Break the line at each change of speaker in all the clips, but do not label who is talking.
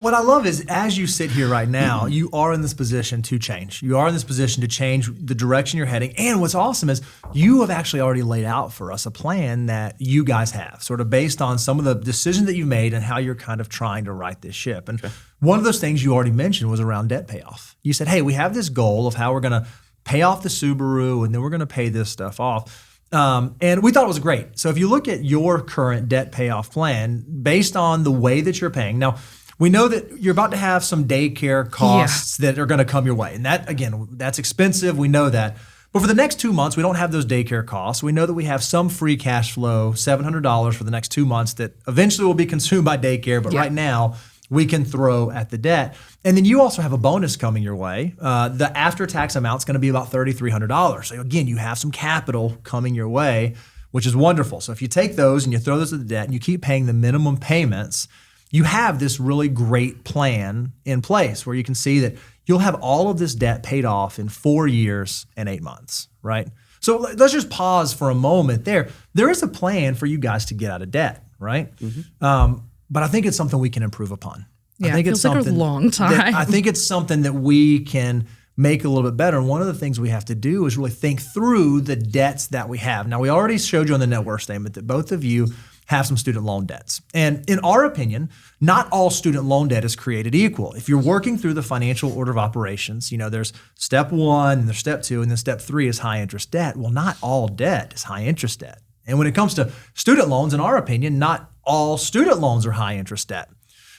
What I love is as you sit here right now, you are in this position to change. You are in this position to change the direction you're heading. And what's awesome is you have actually already laid out for us a plan that you guys have, sort of based on some of the decisions that you've made and how you're kind of trying to right this ship. And one of those things you already mentioned was around debt payoff. You said, hey, we have this goal of how we're going to pay off the Subaru and then we're going to pay this stuff off. And we thought it was great. So if you look at your current debt payoff plan, based on the way that you're paying, now, we know that you're about to have some daycare costs that are going to come your way. And that, again, that's expensive. We know that. But for the next 2 months, we don't have those daycare costs. We know that we have some free cash flow, $700 for the next 2 months that eventually will be consumed by daycare. But right now, we can throw at the debt. And then you also have a bonus coming your way. The after-tax amount's going to be about $3,300. So again, you have some capital coming your way, which is wonderful. So if you take those and you throw those at the debt and you keep paying the minimum payments, you have this really great plan in place where you can see that you'll have all of this debt paid off in 4 years and 8 months, right? So let's just pause for a moment there. There is a plan for you guys to get out of debt, right? But I think it's something we can improve upon.
Yeah,
I think
it feels like a long time.
I think it's something that we can make a little bit better. And one of the things we have to do is really think through the debts that we have. Now, we already showed you on the net worth statement that both of you have some student loan debts. And in our opinion, not all student loan debt is created equal. If you're working through the financial order of operations, there's step 1, and there's step 2, and then step 3 is high interest debt. Well, not all debt is high interest debt. And when it comes to student loans, in our opinion, not all student loans are high interest debt.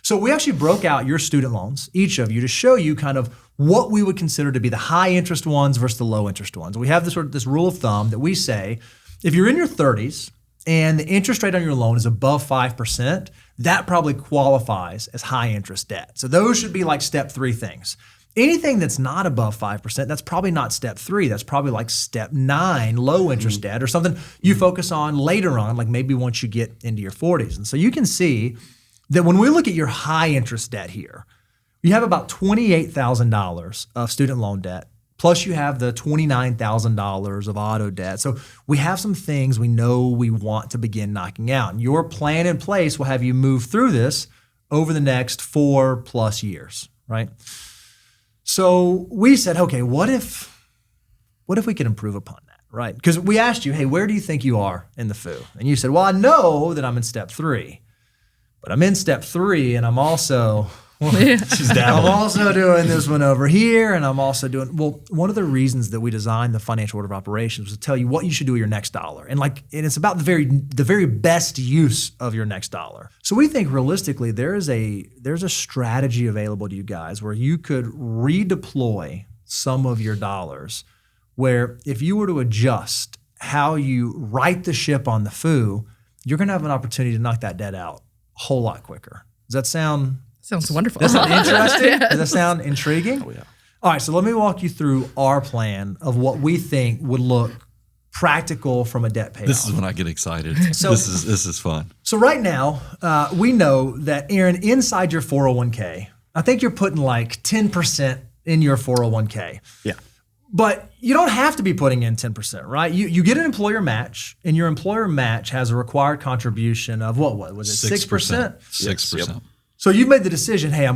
So we actually broke out your student loans, each of you, to show you kind of what we would consider to be the high interest ones versus the low interest ones. We have this rule of thumb that we say, if you're in your 30s, and the interest rate on your loan is above 5%, that probably qualifies as high interest debt. So those should be like step 3 things. Anything that's not above 5%, that's probably not step 3. That's probably like step 9, low interest debt, or something you focus on later on, like maybe once you get into your 40s. And so you can see that when we look at your high interest debt here, you have about $28,000 of student loan debt. Plus you have the $29,000 of auto debt. So we have some things we know we want to begin knocking out. And your plan in place will have you move through this over the next 4+ years, right? So we said, okay, what if we could improve upon that, right? Because we asked you, hey, where do you think you are in the FOO? And you said, well, I know that I'm in step 3, but I'm in step 3 and I'm also... I'm also doing this one over here, and I'm also doing, one of the reasons that we designed the financial order of operations was to tell you what you should do with your next dollar. And it's about the very best use of your next dollar. So we think realistically there's a strategy available to you guys where you could redeploy some of your dollars, where if you were to adjust how you right the ship on the FOO, you're going to have an opportunity to knock that debt out a whole lot quicker. Does that sound...
Sounds wonderful.
Does that sound interesting?
Yes.
Does that sound intriguing?
Oh, yeah.
All right, so let me walk you through our plan of what we think would look practical from a debt payoff.
This is when I get excited.
So,
this is fun.
So right now, we know that, Aaron, inside your 401k, I think you're putting like 10% in your 401k.
Yeah.
But you don't have to be putting in 10%, right? You get an employer match, and your employer match has a required contribution of what was it, 6%?
6%.
Yep.
So you've made the decision, hey,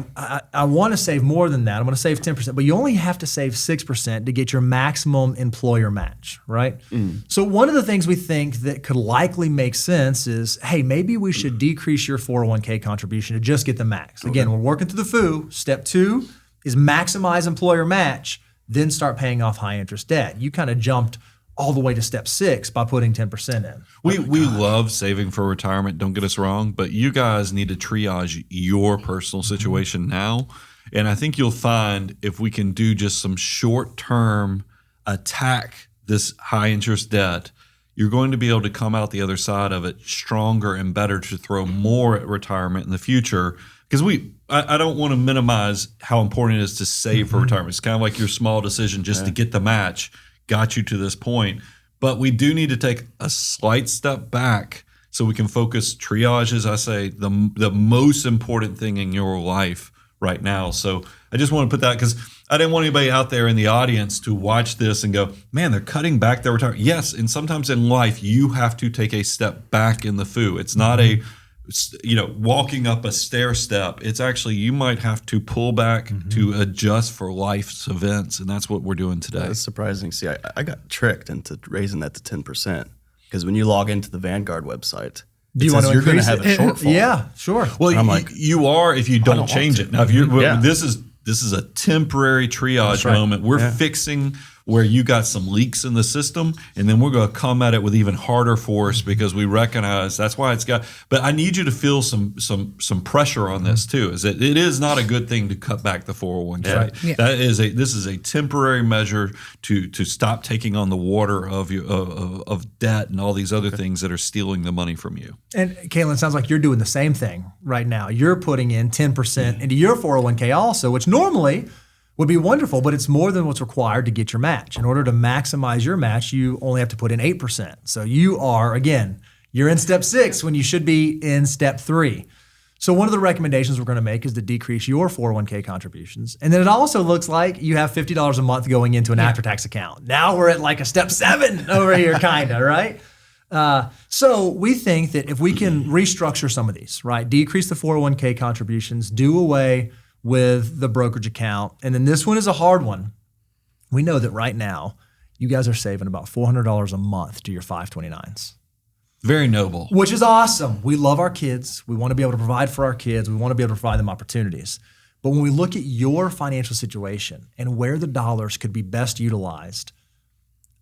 I want to save more than that. I'm going to save 10%, but you only have to save 6% to get your maximum employer match, right? So one of the things we think that could likely make sense is, hey, maybe we should decrease your 401k contribution to just get the max. Again, we're working through the FOO. Step 2 is maximize employer match, then start paying off high interest debt. You kind of jumped all the way to step 6 by putting 10% in.
We love saving for retirement, don't get us wrong, but you guys need to triage your personal situation now. And I think you'll find if we can do just some short-term attack this high interest debt, you're going to be able to come out the other side of it stronger and better to throw more at retirement in the future. Because I don't want to minimize how important it is to save for retirement. It's kind of like your small decision just to get the match got you to this point. But we do need to take a slight step back so we can focus triage, as I say, the most important thing in your life right now. So I just want to put that, because I didn't want anybody out there in the audience to watch this and go, man, they're cutting back their retirement. Yes, and sometimes in life, you have to take a step back in the FOO. It's not a walking up a stair step. It's actually, you might have to pull back to adjust for life's events. And that's what we're doing today.
That's surprising. See, I got tricked into raising that to 10% because when you log into the Vanguard website,
do you want to
you're going to
increase
have a
it?
shortfall.
Yeah, sure.
Well,
I'm like,
you are if you don't change it. Now, if you this is a temporary triage moment. We're fixing where you got some leaks in the system, and then we're going to come at it with even harder force because we recognize that's why it's got. But I need you to feel some pressure on this too. Is that it is not a good thing to cut back the 401k.
Right.
Yeah.
This is a temporary measure to stop taking on the water of debt and all these other things that are stealing the money from you.
And Caitlin, sounds like you're doing the same thing right now. You're putting in 10% into your 401k also, which normally would be wonderful, but it's more than what's required to get your match. In order to maximize your match, you only have to put in 8%. So you are, again, you're in step 6 when you should be in step 3. So one of the recommendations we're going to make is to decrease your 401k contributions. And then it also looks like you have $50 a month going into an after-tax account. Now we're at like a step 7 over here, kind of, right? So we think that if we can restructure some of these, right, decrease the 401k contributions, do away with the brokerage account. And then this one is a hard one. We know that right now, you guys are saving about $400 a month to your 529s.
Very noble.
Which is awesome. We love our kids. We want to be able to provide for our kids. We want to be able to provide them opportunities. But when we look at your financial situation and where the dollars could be best utilized,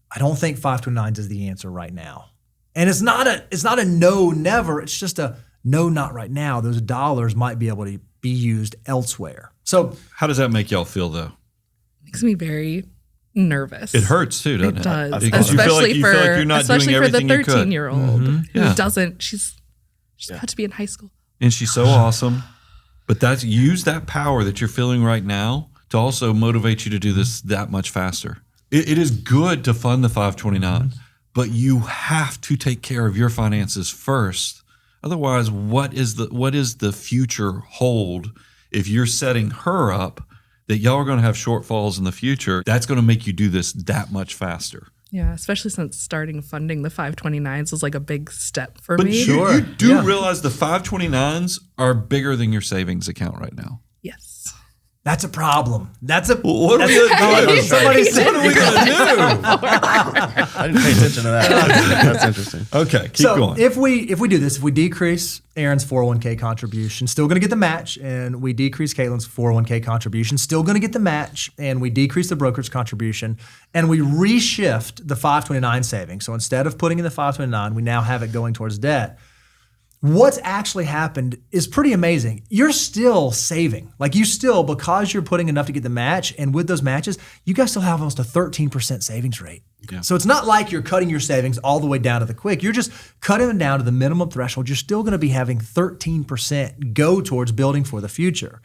I don't think 529s is the answer right now. And it's not a no, never. It's just a no, not right now. Those dollars might be able to be used elsewhere. So
how does that make y'all feel though?
Makes me very nervous.
It hurts too, doesn't it?
It does.
Because you feel like you're not doing everything you could.
Especially for the 13-year-old
Yeah.
who doesn't, she's about to be in high school.
And she's so awesome. But use that power that you're feeling right now to also motivate you to do this that much faster. It is good to fund the 529, but you have to take care of your finances first. Otherwise, what is the future hold if you're setting her up that y'all are going to have shortfalls in the future? That's going to make you do this that much faster.
Yeah, especially since starting funding the 529s was like a big step for
But
me.
you do realize the 529s are bigger than your savings account right now.
Yes.
that's a problem. What are
we going to do?
Somebody said,
What are we going to do?
I didn't pay attention to that. That's interesting.
Okay, keep going.
If we do this, if we decrease Aaron's 401k contribution, still going to get the match, and we decrease Caitlin's 401k contribution, still going to get the match, and we decrease the brokerage contribution, and we reshift the 529 savings. So instead of putting in the 529, we now have it going towards debt. What's actually happened is pretty amazing. You're still saving. Like you still, because you're putting enough to get the match, and with those matches, you guys still have almost a 13% savings rate.
Yeah.
So it's not like you're cutting your savings all the way down to the quick. You're just cutting them down to the minimum threshold. You're still going to be having 13% go towards building for the future.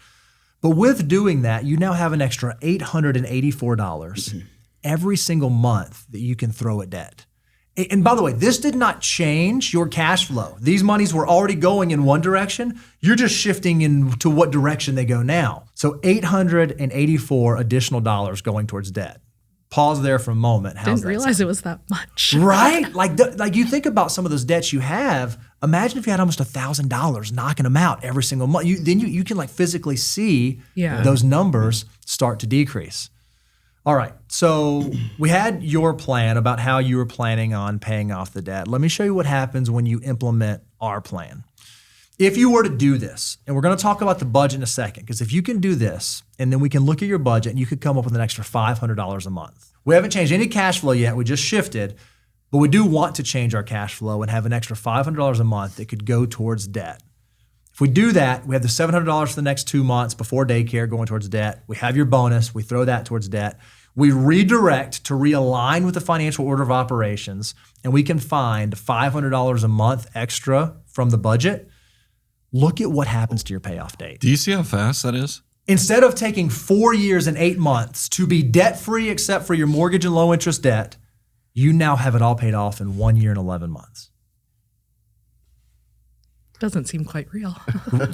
But with doing that, you now have an extra $884 every single month that you can throw at debt. And by the way, this did not change your cash flow. These monies were already going in one direction. You're just shifting into what direction they go now. So $884 additional dollars going towards debt. Pause there for a moment.
Didn't realize it was that much.
Right? Like you think about some of those debts you have. Imagine if you had almost $1,000 knocking them out every single month. Then you can like physically see those numbers start to decrease. All right, so we had your plan about how you were planning on paying off the debt. Let me show you what happens when you implement our plan. If you were to do this, and we're going to talk about the budget in a second, because if you can do this, and then we can look at your budget, and you could come up with an extra $500 a month. We haven't changed any cash flow yet. We just shifted, but we do want to change our cash flow and have an extra $500 a month that could go towards debt. If we do that, we have the $700 for the next 2 months before daycare going towards debt. We have your bonus. We throw that towards debt. We redirect to realign with the financial order of operations, and we can find $500 a month extra from the budget. Look at what happens to your payoff date.
Do you see how fast that is?
Instead of taking 4 years and 8 months to be debt-free except for your mortgage and low-interest debt, you now have it all paid off in 1 year and 11 months.
Doesn't seem quite real.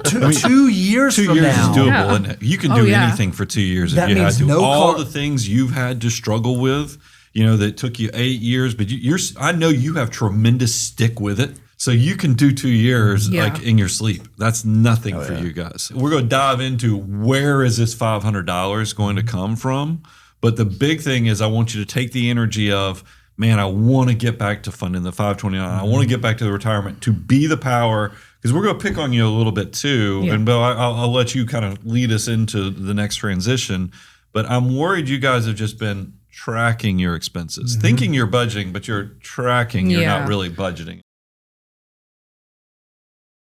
2 years from
2 years
now.
is doable, isn't it? You can do anything for 2 years if
That
you had
means
to.
no
All
car-
the things you've had to struggle with, that took you 8 years, but I know you have tremendous stick with it. So you can do 2 years
Yeah.
like in your sleep. That's nothing for you guys. We're going to dive into where is this $500 going to come from. But the big thing is I want you to take the energy of, man, I want to get back to funding the 529. I want to get back to the retirement to be the power, because we're going to pick on you a little bit too.
Yeah.
And Bill, I'll let you kind of lead us into the next transition. But I'm worried you guys have just been tracking your expenses, thinking you're budgeting, but you're tracking, you're not really budgeting.